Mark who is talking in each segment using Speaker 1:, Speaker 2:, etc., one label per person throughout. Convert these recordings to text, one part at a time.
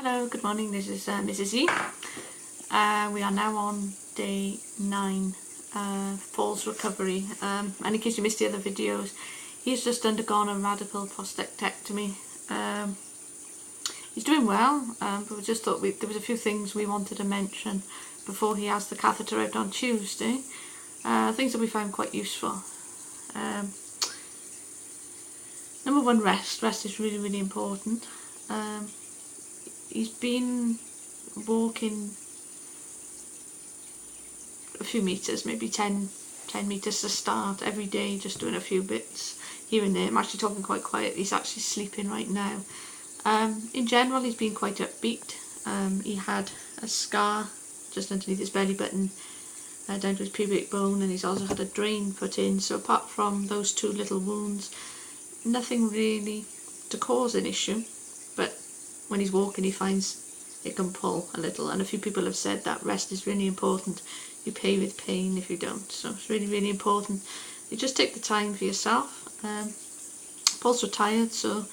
Speaker 1: Hello, good morning, this is Mrs. E. We are now on day 9, Paul's recovery, and in case you missed the other videos, he's just undergone a radical protestectomy. He's doing well, but we just thought there was a few things we wanted to mention before he has the catheter out on Tuesday, things that we found quite useful. Number one, rest is really important. He's been walking a few metres, maybe 10 metres to start every day, just doing a few bits here and there. I'm actually talking quite quiet, he's actually sleeping right now. In general, he's been quite upbeat. He had a scar just underneath his belly button down to his pubic bone, and he's also had a drain put in, so apart from those two little wounds, nothing really to cause an issue. But when he's walking, he finds it can pull a little, and a few people have said that rest is really important. You pay with pain if you don't, so it's really important. You just take the time for yourself. Paul's retired, so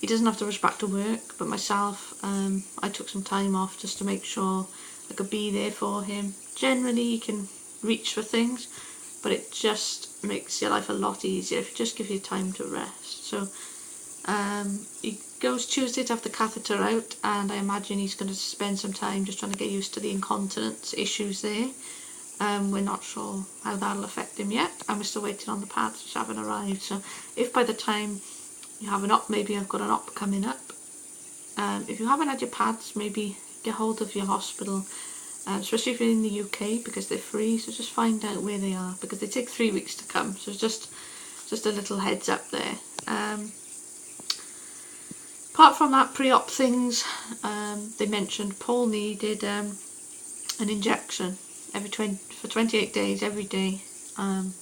Speaker 1: he doesn't have to rush back to work, but myself, I took some time off just to make sure I could be there for him. Generally he can reach for things, but it just makes your life a lot easier if you just give you time to rest. So he goes Tuesday to have the catheter out, and I imagine he's going to spend some time just trying to get used to the incontinence issues there. We're not sure how that'll affect him yet, and we're still waiting on the pads which haven't arrived. So if by the time you have an op, maybe I've got an op coming up, if you haven't had your pads, maybe get hold of your hospital, especially if you're in the UK, because they're free. So just find out where they are, because they take 3 weeks to come, so just a little heads up there. Apart from that, pre-op things, they mentioned Paul needed an injection for 28 days every day,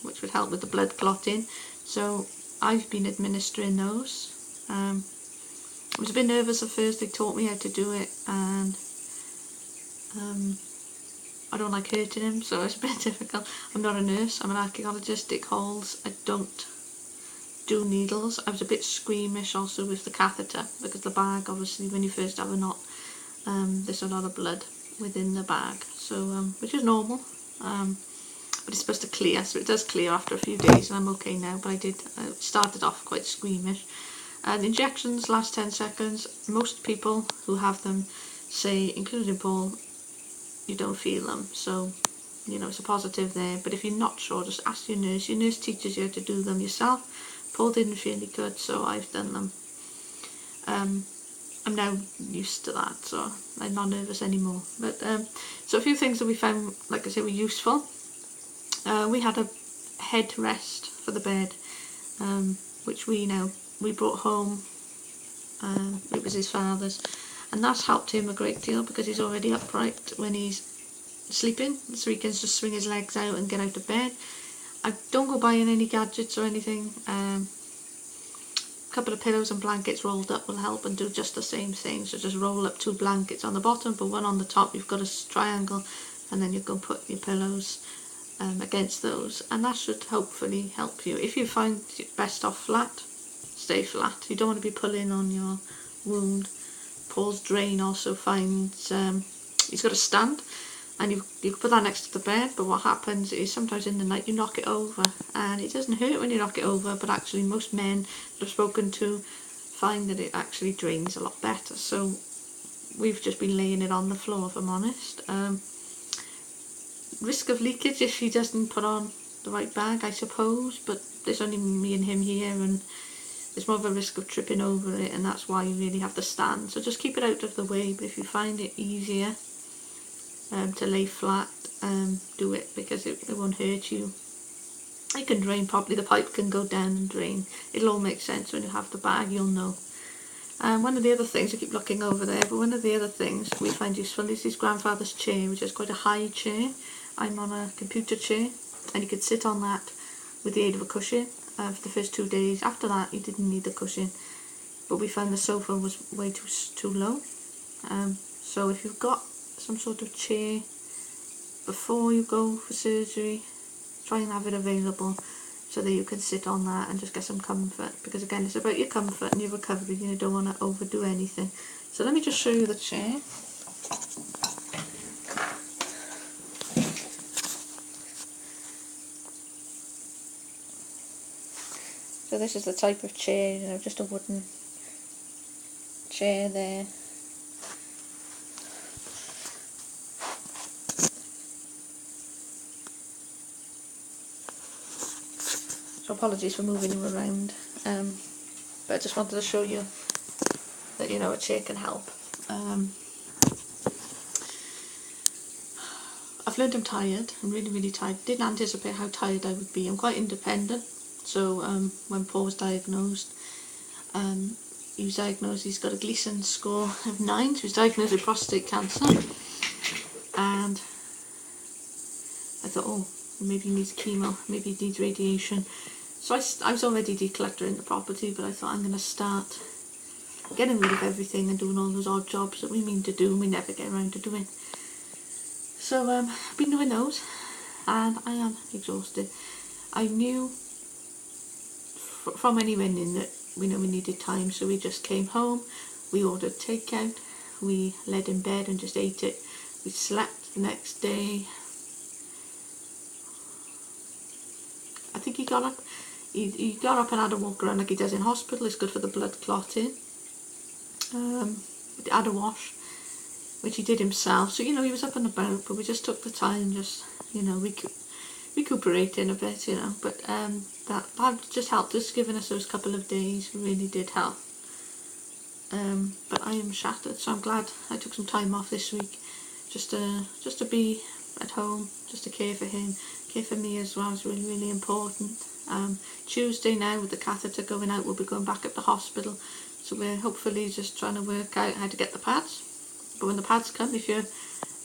Speaker 1: which would help with the blood clotting. So I've been administering those. I was a bit nervous at first. They taught me how to do it, and I don't like hurting him, so it's a bit difficult. I'm not a nurse, I'm an archaeologist, dig holes. I don't do needles. I was a bit squeamish also with the catheter, because the bag, obviously when you first have a knot, there's a lot of blood within the bag, so which is normal, but it's supposed to clear, so it does clear after a few days, and I'm okay now. But I started off quite squeamish. And injections last 10 seconds. Most people who have them say, including Paul, you don't feel them, so you know it's a positive there. But if you're not sure, just ask your nurse. Your nurse teaches you how to do them yourself. Paul didn't feel any good, so I've done them. I'm now used to that, so I'm not nervous anymore. But so a few things that we found, like I say, were useful. We had a headrest for the bed, which we brought home. It was his father's, and that's helped him a great deal, because he's already upright when he's sleeping, so he can just swing his legs out and get out of bed. I don't go buying any gadgets or anything. A couple of pillows and blankets rolled up will help and do just the same thing. So just roll up 2 blankets on the bottom, but one on the top. You've got a triangle, and then you can put your pillows against those, and that should hopefully help you. If you find it best off flat, stay flat. You don't want to be pulling on your wound. Paul's drain also finds he's got a stand, and you can put that next to the bed, but what happens is sometimes in the night you knock it over, and it doesn't hurt when you knock it over, but actually most men that I've spoken to find that it actually drains a lot better. So we've just been laying it on the floor, if I'm honest. Risk of leakage if he doesn't put on the right bag, I suppose, but there's only me and him here, and there's more of a risk of tripping over it, and that's why you really have to stand. So just keep it out of the way, but if you find it easier to lay flat, do it, because it won't hurt you. It can drain properly, the pipe can go down and drain. It'll all make sense when you have the bag, you'll know. One of the other things, I keep looking over there, but one of the other things we find useful is his grandfather's chair, which is quite a high chair. I'm on a computer chair, and you could sit on that with the aid of a cushion for the first 2 days. After that you didn't need the cushion, but we found the sofa was way too low. So if you've got some sort of chair before you go for surgery, try and have it available so that you can sit on that and just get some comfort, because again it's about your comfort and your recovery. You don't want to overdo anything. So let me just show you the chair. So this is the type of chair, you know, just a wooden chair there. So apologies for moving you around, but I just wanted to show you that, you know, a chair can help. I've learned I'm tired. I'm really, really tired. Didn't anticipate how tired I would be. I'm quite independent. So when Paul was diagnosed, he was diagnosed, he's got a Gleason score of 9, so he was diagnosed with prostate cancer. And I thought, oh, maybe he needs chemo, maybe he needs radiation. So I was already decluttering the property, but I thought I'm going to start getting rid of everything and doing all those odd jobs that we mean to do and we never get around to doing. So I've been doing those, and I am exhausted. I knew from when he went in that we needed time, so we just came home, we ordered takeout, we laid in bed and just ate it. We slept the next day. I think he got up. He got up and had a walk around like he does in hospital. It's good for the blood clotting. Had a wash, which he did himself. So, you know, he was up and about, but we just took the time, just, you know, recuperating a bit, you know. But that just helped us, giving us those couple of days, really did help. But I am shattered, so I'm glad I took some time off this week, just to be at home, just to care for him, care for me as well. Is really, really important. Tuesday now, with the catheter going out, we'll be going back up to hospital, so we're hopefully just trying to work out how to get the pads. But when the pads come, if you're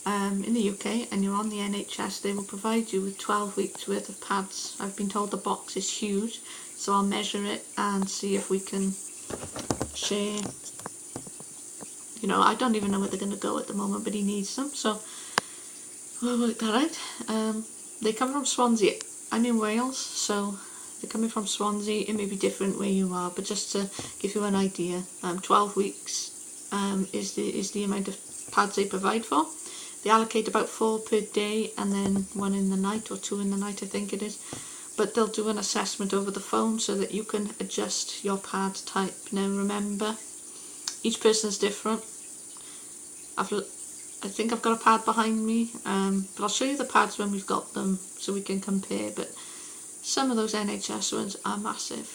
Speaker 1: in the UK and you're on the NHS, they will provide you with 12 weeks worth of pads. I've been told the box is huge, so I'll measure it and see if we can share. You know, I don't even know where they're going to go at the moment, but he needs them, so we'll work that out. They come from Swansea. I'm in Wales, so they're coming from Swansea. It may be different where you are, but just to give you an idea, 12 weeks is the amount of pads they provide for. They allocate about 4 per day, and then 1 in the night, or 2 in the night, I think it is. But they'll do an assessment over the phone so that you can adjust your pad type. Now remember, each person's different. I think I've got a pad behind me, but I'll show you the pads when we've got them so we can compare. But some of those NHS ones are massive,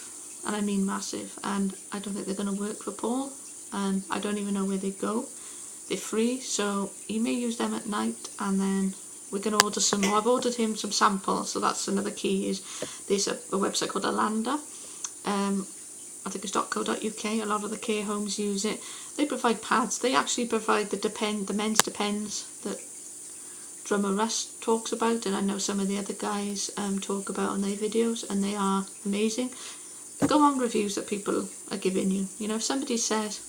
Speaker 1: and I mean massive, and I don't think they're going to work for Paul. I don't even know where they go. They're free, so he may use them at night, and then we're going to order some more. I've ordered him some samples, so that's another key. Is there's a website called Alanda. I think it's .co.uk. A lot of the care homes use it. They provide pads. They actually provide the men's Depends that drummer Russ talks about, and I know some of the other guys talk about on their videos, and they are amazing. Go on reviews that people are giving you. You know, if somebody says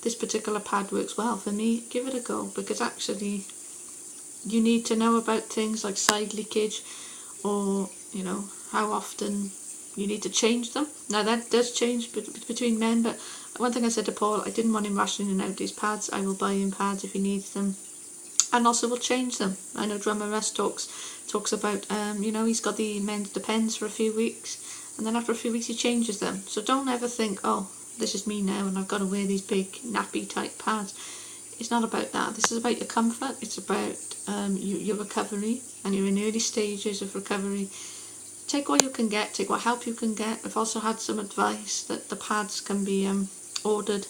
Speaker 1: this particular pad works well for me, give it a go, because actually you need to know about things like side leakage, or, you know, how often you need to change them. Now that does change between men, but one thing I said to Paul, I didn't want him rationing in and out these pads. I will buy him pads if he needs them, and also we'll change them. I know drummer Russ talks about, you know, he's got the men's Depends for a few weeks, and then after a few weeks he changes them. So don't ever think, oh, this is me now and I've got to wear these big nappy type pads. It's not about that. This is about your comfort. It's about your recovery, and you're in early stages of recovery. Take what you can get, take what help you can get. I've also had some advice that the pads can be ordered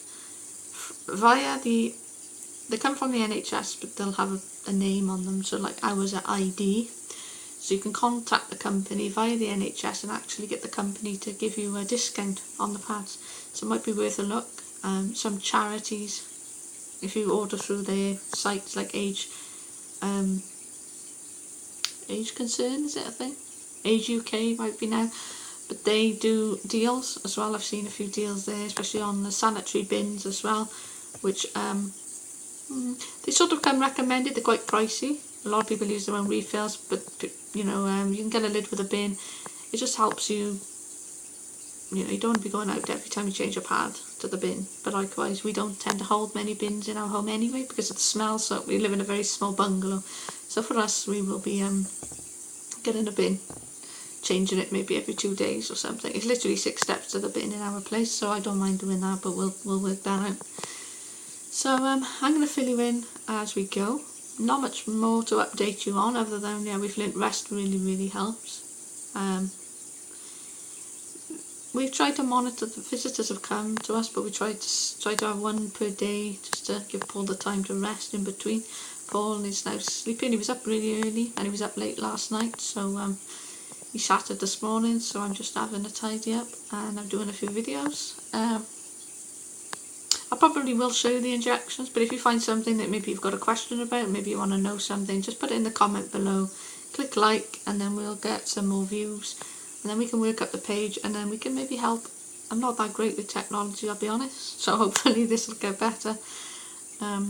Speaker 1: via they come from the NHS, but they'll have a name on them, so like ours are ID. So you can contact the company via the NHS and actually get the company to give you a discount on the pads. So it might be worth a look. Some charities, if you order through their sites, like Age Concern, is it, I think? Age UK might be now, but they do deals as well. I've seen a few deals there, especially on the sanitary bins as well, which they sort of come recommended. They're quite pricey. A lot of people use their own refills, but you know, you can get a lid with a bin. It just helps you. You know, you don't want to be going out every time you change your pad. to the bin. But likewise, we don't tend to hold many bins in our home anyway because of the smell, so we live in a very small bungalow. So for us, we will be getting a bin, changing it maybe every 2 days or something. It's literally 6 steps to the bin in our place, so I don't mind doing that, but we'll work that out. So I'm going to fill you in as we go. Not much more to update you on other than, yeah, we've learnt rest really helps. We've tried to monitor, the visitors have come to us, but we try to have one per day just to give Paul the time to rest in between. Paul is now sleeping. He was up really early and he was up late last night, so he shattered this morning, so I'm just having a tidy up and I'm doing a few videos. I probably will show you the injections, but if you find something that maybe you've got a question about, maybe you want to know something, just put it in the comment below, click like, and then we'll get some more views, and then we can work up the page, and then we can maybe help. I'm not that great with technology, I'll be honest, so hopefully this will get better. But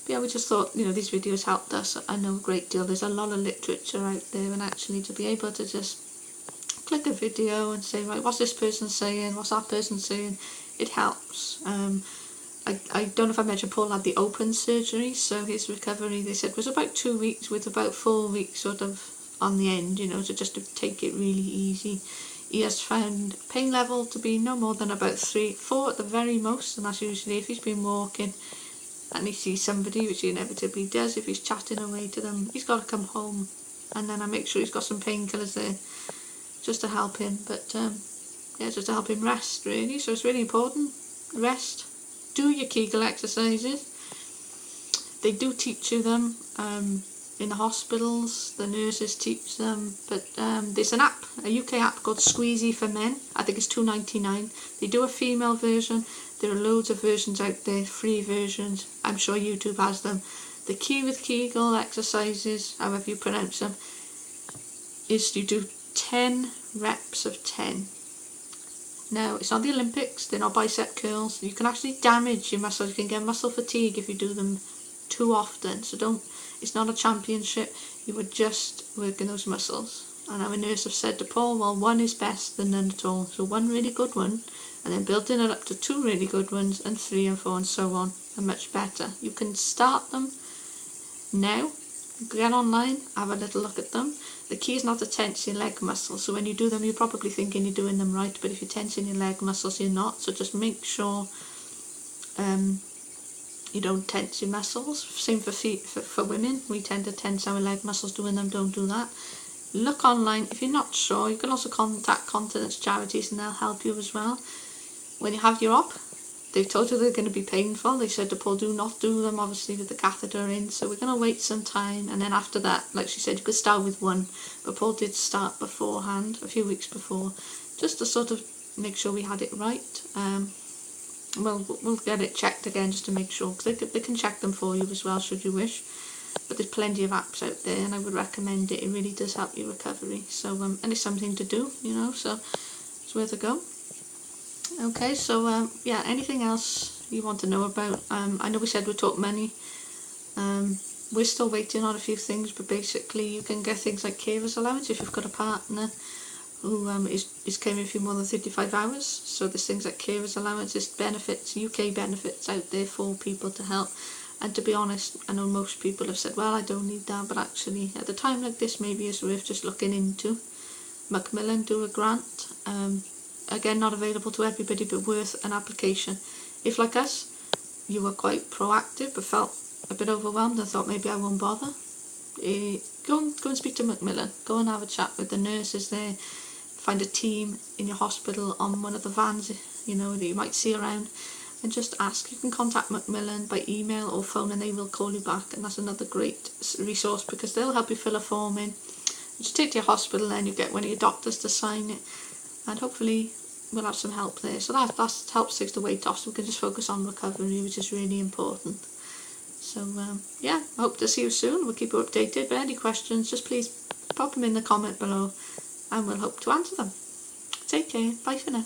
Speaker 1: yeah, we just thought, these videos helped us, I know, a great deal. There's a lot of literature out there, and actually to be able to just click a video and say, right, what's this person saying, what's that person saying, it helps. I don't know if I mentioned Paul had the open surgery, so his recovery, they said, was about 2 weeks, with about 4 weeks sort of on the end, so just to take it really easy. He has found pain level to be no more than about 3, 4 at the very most, and that's usually if he's been walking and he sees somebody, which he inevitably does, if he's chatting away to them, he's got to come home, and then I make sure he's got some painkillers there just to help him, but yeah, just to help him rest really. So it's really important, rest. Do your Kegel exercises. They do teach you them in the hospitals, the nurses teach them, but there's an app, a UK app called Squeezy for Men. I think it's £2.99. They do a female version. There are loads of versions out there, free versions. I'm sure YouTube has them. The key with Kegel exercises, however you pronounce them, is you do 10 reps of 10. Now, it's not the Olympics, they're not bicep curls. You can actually damage your muscles. You can get muscle fatigue if you do them too often. So it's not a championship, you were just working those muscles. And our nurse have said to Paul, well, 1 is best than none at all. So 1 really good one, and then building it up to 2 really good ones, and 3 and 4 and so on, and much better. You can start them now. Get online, have a little look at them. The key is not to tense your leg muscles, so when you do them you're probably thinking you're doing them right, but if you're tensing your leg muscles you're not, so just make sure you don't tense your muscles. Same for feet, for women, we tend to tense our leg muscles doing them, don't do that. Look online, if you're not sure you can also contact continence charities and they'll help you as well. When you have your op, they've told you they're going to be painful. They said to Paul, do not do them, obviously, with the catheter in. So we're going to wait some time. And then after that, like she said, you could start with 1. But Paul did start beforehand, a few weeks before, just to sort of make sure we had it right. We'll get it checked again just to make sure. Because they can check them for you as well, should you wish. But there's plenty of apps out there, and I would recommend it. It really does help your recovery. So, and it's something to do, so it's worth a go. Okay, so yeah, anything else you want to know about? I know we said we'd talk money. We're still waiting on a few things, but basically you can get things like carer's allowance if you've got a partner who is claiming for more than 35 hours. So there's things like carer's allowance, there's benefits, UK benefits out there for people to help. And to be honest, I know most people have said, well, I don't need that, but actually at a time like this maybe it's worth just looking into. Macmillan do a grant. Again, not available to everybody, but worth an application. If, like us, you were quite proactive but felt a bit overwhelmed and thought maybe I won't bother, go and speak to Macmillan. Go and have a chat with the nurses there. Find a team in your hospital on one of the vans, that you might see around, and just ask. You can contact Macmillan by email or phone and they will call you back, and that's another great resource because they'll help you fill a form in. You just take it to your hospital and you get one of your doctors to sign it, and hopefully we'll have some help there. So that helps take the weight off, so we can just focus on recovery, which is really important. So yeah, I hope to see you soon. We'll keep you updated. But any questions, just please pop them in the comment below and we'll hope to answer them. Take care. Bye for now.